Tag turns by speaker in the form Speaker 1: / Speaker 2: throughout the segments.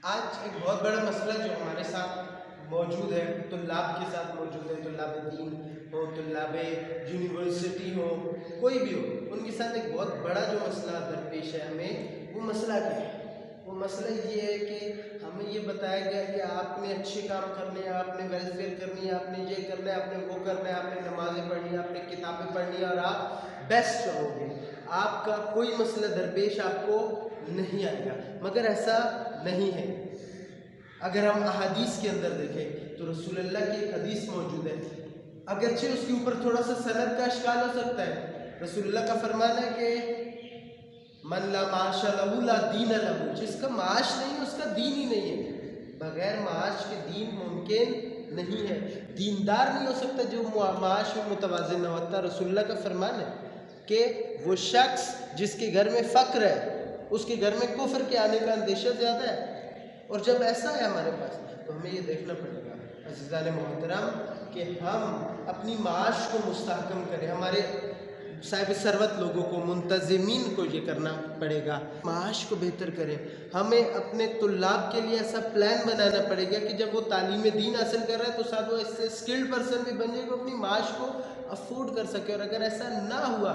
Speaker 1: آج ایک بہت بڑا مسئلہ جو ہمارے ساتھ موجود ہے، طلاب کے ساتھ موجود ہے، طلاب دین ہو، طلاب یونیورسٹی ہو، کوئی بھی ہو، ان کے ساتھ ایک بہت بڑا جو مسئلہ درپیش ہے ہمیں، وہ مسئلہ کیا ہے؟ وہ مسئلہ یہ ہے کہ ہمیں یہ بتایا گیا کہ آپ نے اچھے کام کرنے ہیں، آپ نے ویلفیئر کرنی ہے، آپ نے یہ کرنا ہے، آپ نے وہ کرنا ہے، آپ نے نمازیں پڑھنی ہے، آپ نے کتابیں پڑھنی ہے اور آپ بیسٹ رہو گے، آپ کا کوئی مسئلہ درپیش آپ کو نہیں آئے گا، مگر ایسا نہیں ہے۔ اگر ہم احادیث کے اندر دیکھیں تو رسول اللہ کی ایک حدیث موجود ہے، اگرچہ اس کے اوپر تھوڑا سا سند کا اشکال ہو سکتا ہے۔ رسول اللہ کا فرمان ہے کہ من لا معاش لہ لا دین لہ، جس کا معاش نہیں اس کا دین ہی نہیں ہے، بغیر معاش کے دین ممکن نہیں ہے، دیندار نہیں ہو سکتا جو معاش میں متوازن نہ ہوتا۔ رسول اللہ کا فرمان ہے کہ وہ شخص جس کے گھر میں فقر ہے اس کے گھر میں کفر کے آنے کا اندیشہ زیادہ ہے، اور جب ایسا ہے ہمارے پاس تو ہمیں یہ دیکھنا پڑے گا عزیزان محترم کہ ہم اپنی معاش کو مستحکم کریں، ہمارے صاحب ثروت لوگوں کو، منتظمین کو یہ کرنا پڑے گا، معاش کو بہتر کریں۔ ہمیں اپنے طلاب کے لیے ایسا پلان بنانا پڑے گا کہ جب وہ تعلیم دین حاصل کر رہا ہے تو ساتھ وہ اس سے اسکلڈ پرسن بھی بن جائے گا، اپنی معاش کو افورڈ کر سکے، اور اگر ایسا نہ ہوا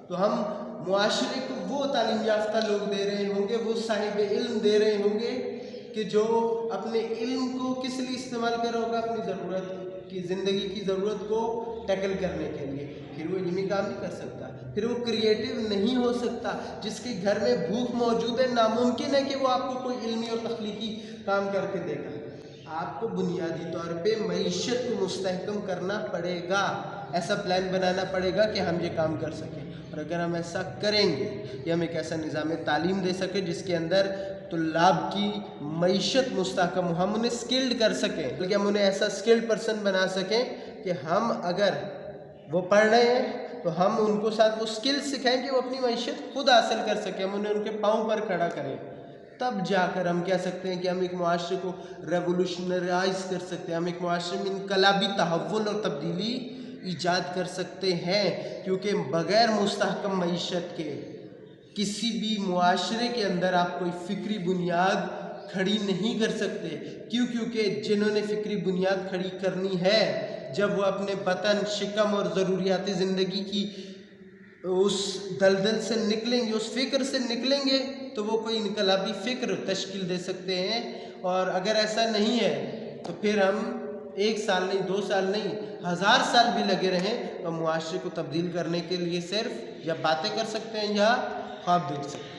Speaker 1: تو ہم معاشرے کو وہ تعلیم یافتہ لوگ دے رہے ہوں گے، وہ صاحب علم دے رہے ہوں گے کہ جو اپنے علم کو کس لیے استعمال کر رہا ہوگا، اپنی ضرورت کی، زندگی کی ضرورت کو ٹیکل کرنے کے لیے، پھر وہ علمی کام نہیں کر سکتا، پھر وہ کریٹیو نہیں ہو سکتا۔ جس کے گھر میں بھوک موجود ہے ناممکن ہے کہ وہ آپ کو کوئی علمی اور تخلیقی کام کر کے دے گا۔ آپ کو بنیادی طور پہ معیشت کو مستحکم کرنا پڑے گا، ایسا پلان بنانا پڑے گا کہ ہم یہ کام کر سکیں، اور اگر ہم ایسا کریں گے یا ہم ایک ایسا نظام تعلیم دے سکیں جس کے اندر طلاب کی معیشت مستحکم ہو، ہم انہیں سکلڈ کر سکیں، بلکہ ہم انہیں ایسا سکلڈ پرسن بنا سکیں کہ ہم اگر وہ پڑھ رہے ہیں تو ہم ان کو ساتھ وہ سکل سکھائیں کہ وہ اپنی معیشت خود حاصل کر سکیں، ہم انہیں ان کے پاؤں پر کھڑا کریں، تب جا کر ہم کہہ سکتے ہیں کہ ہم ایک معاشرے کو ریولوشنرائز کر سکتے ہیں، ہم ایک معاشرے میں انقلابی تحول اور تبدیلی ایجاد کر سکتے ہیں، کیونکہ بغیر مستحکم معیشت کے کسی بھی معاشرے کے اندر آپ کوئی فکری بنیاد کھڑی نہیں کر سکتے۔ کیونکہ جنہوں نے فکری بنیاد کھڑی کرنی ہے، جب وہ اپنے وطن، شکم اور ضروریات زندگی کی اس دلدل سے نکلیں گے، اس فکر سے نکلیں گے، تو وہ کوئی انقلابی فکر تشکیل دے سکتے ہیں، اور اگر ایسا نہیں ہے تو پھر ہم 1 سال نہیں، 2 سال نہیں، 1000 سال بھی لگے رہیں تو معاشرے کو تبدیل کرنے کے لیے صرف یا باتیں کر سکتے ہیں یا خواب دیکھ سکتے ہیں۔